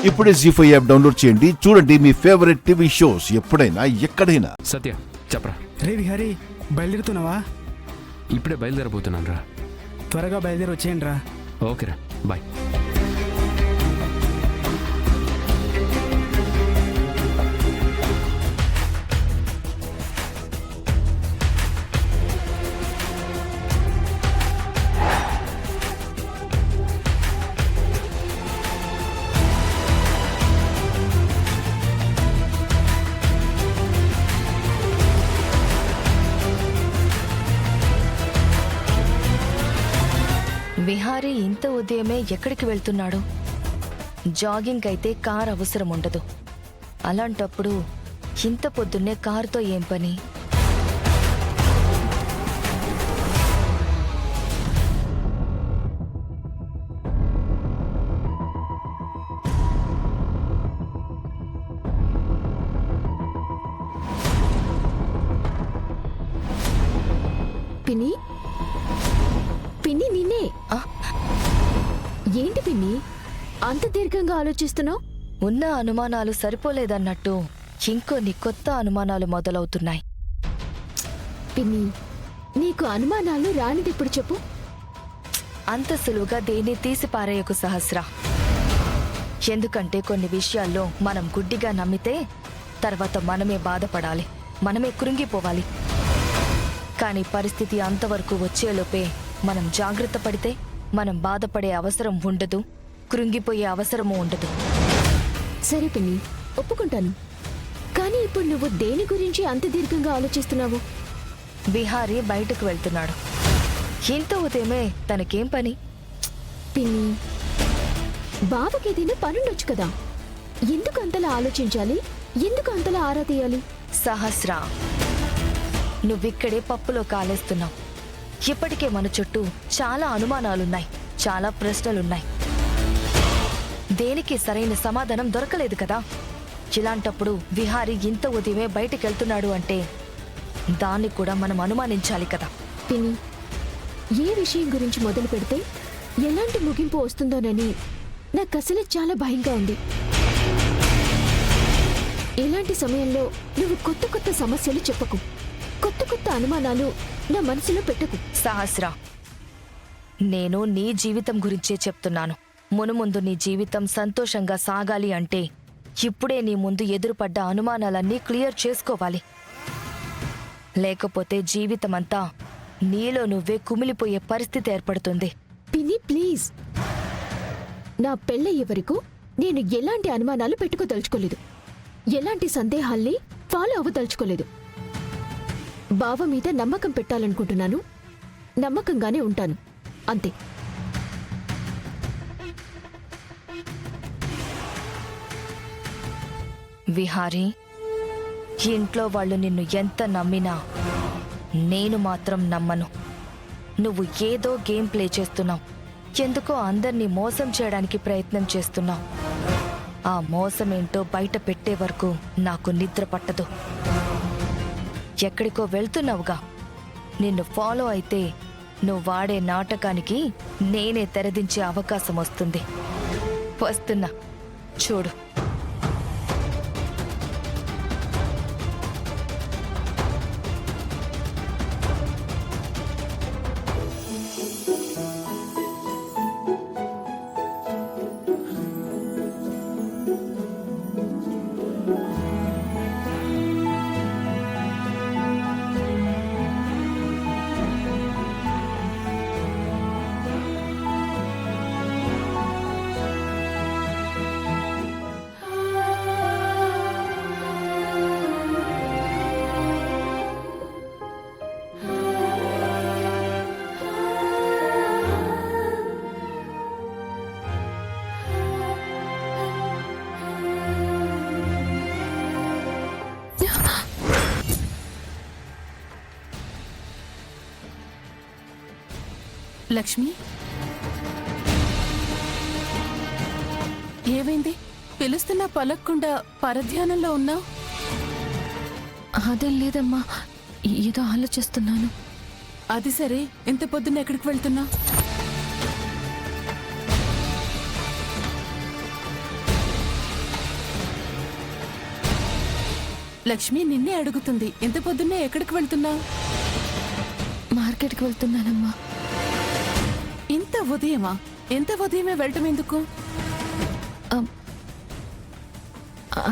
ఇప్పుడే జీ5 app download చేయండి. చూడండి మీ ఫేవరెట్ టీవీ షోస్ ఎప్పుడైనా ఎక్కడైనా. సత్య చెప్పరా. రే విహారీ, బయలుదేరుతున్నావా? ఇప్పుడే బయలుదేరబోతున్నాను రా. త్వరగా బయలుదేరి వచ్చేయండి రా. ఓకేరా, బాయ్. విహారీ ఇంత ఉదయమే ఎక్కడికి వెళ్తున్నాడు? జాగింగ్ అయితే కార్ అవసరం ఉండదు. అలాంటప్పుడు ఇంత పొద్దున్నే కారుతో ఏం పని? పిన్ని, పిన్ని నిన్నే. ఏంటి పిన్ని అంత దీర్ఘంగా ఆలోచిస్తున్నావు? ఉన్న అనుమానాలు సరిపోలేదన్నట్టు ఇంకొన్ని కొత్త అనుమానాలు మొదలవుతున్నాయి. పిన్ని, నీకు అనుమానాలు రానిదిప్పుడు చెప్పు. అంత సులువుగా దేన్ని తీసి పారేయకు సహస్ర. ఎందుకంటే కొన్ని విషయాల్లో మనం గుడ్డిగా నమ్మితే తర్వాత మనమే బాధపడాలి, మనమే కృంగిపోవాలి. కానీ పరిస్థితి అంతవరకు వచ్చేలోపే మనం జాగ్రత్త పడితే మనం బాధపడే అవసరం ఉండదు, కృంగిపోయే అవసరము ఉండదు. సరే పిన్ని, ఒప్పుకుంటాను. కానీ ఇప్పుడు నువ్వు దేని గురించి అంత దీర్ఘంగా ఆలోచిస్తున్నావు? విహారీ బయటకు వెళ్తున్నాడు. ఇంత ఉదయమే తనకేం పని? పిన్ని, బావకి ఏదైనా పనుండొచ్చు కదా. ఎందుకు అంతలా ఆలోచించాలి? ఎందుకు అంతలా ఆరా తీయాలి? సహస్ర, నువ్విక్కడే పప్పులో కాలేస్తున్నావు. ఇప్పటికే మన చుట్టూ చాలా అనుమానాలున్నాయి, చాలా ప్రశ్నలున్నాయి. దేనికి సరైన సమాధానం దొరకలేదు కదా. ఇలాంటప్పుడు విహారీ ఇంత ఉదయమే బయటికెళ్తున్నాడు అంటే దాన్ని కూడా మనం అనుమానించాలి కదా. పిన్ని, ఏ విషయం గురించి మొదలు పెడితే ఎలాంటి ముగింపు వస్తుందోనని నాకు అసలు చాలా భయంగా ఉంది. ఇలాంటి సమయంలో నువ్వు కొత్త కొత్త సమస్యలు చెప్పకు, కొత్త కొత్త అనుమానాలు నా మనసులో పెట్టకు. సహస్ర, నేను నీ జీవితం గురించే చెప్తున్నాను. మునుముందు నీ జీవితం సంతోషంగా సాగాలి అంటే ఇప్పుడే నీ ముందు ఎదురుపడ్డ అనుమానాలన్నీ క్లియర్ చేసుకోవాలి. లేకపోతే జీవితమంతా నీలో నువ్వే కుమిలిపోయే పరిస్థితి ఏర్పడుతుంది. పిన్ని ప్లీజ్, నా పెళ్ళయ్యే వరకు నేను ఎలాంటి అనుమానాలు పెట్టుకోదలుచుకోలేదు, ఎలాంటి సందేహాల్ని ఫాలో అవ్వదలుచుకోలేదు. బావ మీద నమ్మకం పెట్టాలనుకుంటున్నాను, నమ్మకంగానే ఉంటాను, అంతే. విహారీ, ఇంట్లో వాళ్ళు నిన్ను ఎంత నమ్మినా నేను మాత్రం నమ్మను. నువ్వు ఏదో గేమ్ ప్లే చేస్తున్నావు. ఎందుకో అందర్నీ మోసం చేయడానికి ప్రయత్నం చేస్తున్నావు. ఆ మోసమేంటో బయట పెట్టే వరకు నాకు నిద్ర పట్టదు. ఎక్కడికో వెళ్తున్నావుగా, నిన్ను ఫాలో అయితే నువ్వు వాడే నాటకానికి నేనే తెరదించే అవకాశం వస్తుంది. వస్తున్నా, చూడు. లక్ష్మి, ఏమైంది? పిలుస్తున్నా పలక్కుండా పరధ్యానంలో ఉన్నావు? అదేం లేదమ్మా, ఏదో ఆలోచిస్తున్నాను. అది సరే, ఇంత పొద్దున్న ఎక్కడికి వెళ్తున్నావు? లక్ష్మి నిన్నే అడుగుతుంది. ఇంత పొద్దున్నే ఎక్కడికి వెళ్తున్నావు? మార్కెట్కి వెళ్తున్నానమ్మా. ఇంత ఉదయమా? ఎంత ఉదయమే వెళ్ళటం ఎందుకు?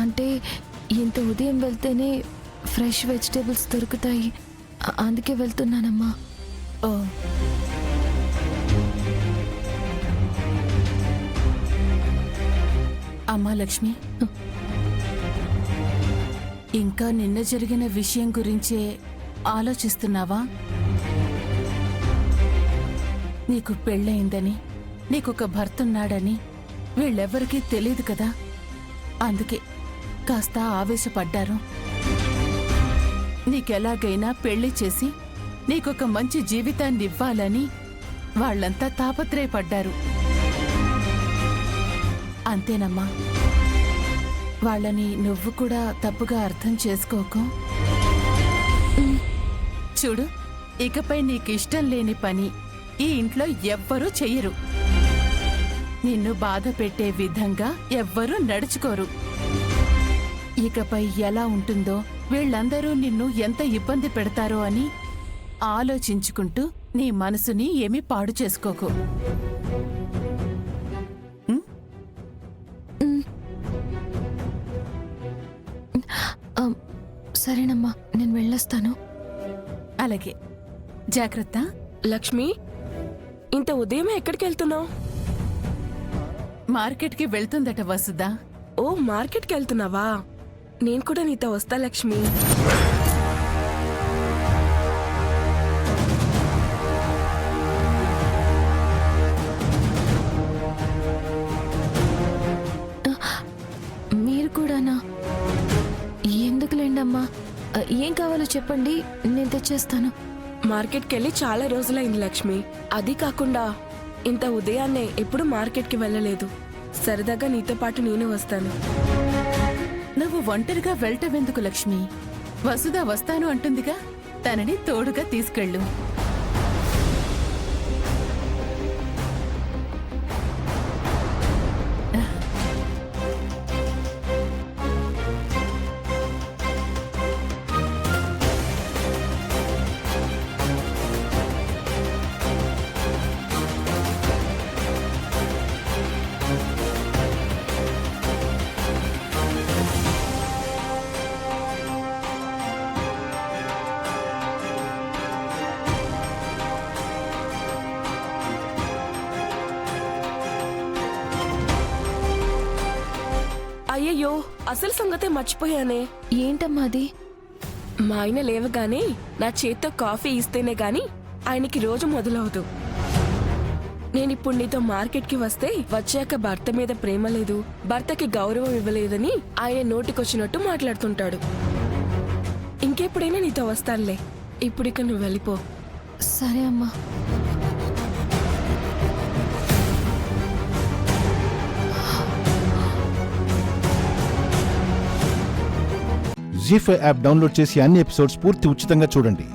అంటే ఇంత ఉదయం వెళ్తేనే ఫ్రెష్ వెజిటేబుల్స్ దొరుకుతాయి, అందుకే వెళ్తున్నానమ్మా. ఓ, అమ్మా లక్ష్మి, ఇంకా నిన్న జరిగిన విషయం గురించే ఆలోచిస్తున్నావా? నీకు పెళ్ళయిందని, నీకొక భర్త ఉన్నాడని వీళ్ళెవ్వరికీ తెలియదు కదా, అందుకే కాస్త ఆవేశపడ్డారు. నీకెలాగైనా పెళ్లి చేసి నీకొక మంచి జీవితాన్ని ఇవ్వాలని వాళ్ళంతా తాపత్రయపడ్డారు. అంతేనమ్మా. వాళ్ళని నువ్వు కూడా తప్పుగా అర్థం చేసుకోకు. చూడు, ఇకపై నీకిష్టం లేని పని ఈ ఇంట్లో ఎవ్వరూ చెయ్యరు. నిన్ను బాధ పెట్టే విధంగా ఎవ్వరూ నడుచుకోరు. ఇకపై ఎలా ఉంటుందో, వీళ్ళందరూ నిన్ను ఎంత ఇబ్బంది పెడతారో అని ఆలోచించుకుంటూ నీ మనసుని ఏమీ పాడు చేసుకోకు. సరేనమ్మా, నేను వెళ్ళొస్తాను. అలాగే, జాగ్రత్త. లక్ష్మి, ఇంత ఉదయమే ఎక్కడికి వెళ్తున్నావు? మార్కెట్కి వెళ్తుందట వసుదా. ఓ, మార్కెట్కి వెళ్తున్నావా? నేను కూడా నీతో వస్తా లక్ష్మి. మీరు కూడానా? ఎందుకులేండమ్మా, ఏం కావాలో చెప్పండి, నేను తెచ్చేస్తాను. మార్కెట్కి వెళ్ళి చాలా రోజులైంది లక్ష్మి. అది కాకుండా ఇంత ఉదయాన్నే ఎప్పుడు మార్కెట్కి వెళ్ళలేదు. సరదాగా నీతో పాటు నేను వస్తాను. నువ్వు ఒంటరిగా వెళ్ళటమెందుకు లక్ష్మి? వసుదా వస్తాను అంటుందిగా, తనని తోడుగా తీసుకెళ్ళు. అయ్యయ్యో, అసలు సంగతే మర్చిపోయానే. ఏంటమ్మా అది? మా ఆయన లేవగానే నా చేత్తో కాఫీ ఇస్తేనే గాని ఆయనకి రోజు మొదలవదు. నేనిప్పుడు నీతో మార్కెట్కి వస్తే వచ్చాక భర్త మీద ప్రేమ లేదు, భర్తకి గౌరవం ఇవ్వలేదని ఆయన నోటికొచ్చినట్టు మాట్లాడుతుంటాడు. ఇంకెప్పుడైనా నీతో వస్తానులే. ఇప్పుడిక నువ్వు వెళ్ళిపో. సరే అమ్మా. జీ5 యాప్ డౌన్లోడ్ చేసి అన్ని ఎపిసోడ్స్ పూర్తి ఉచితంగా చూడండి.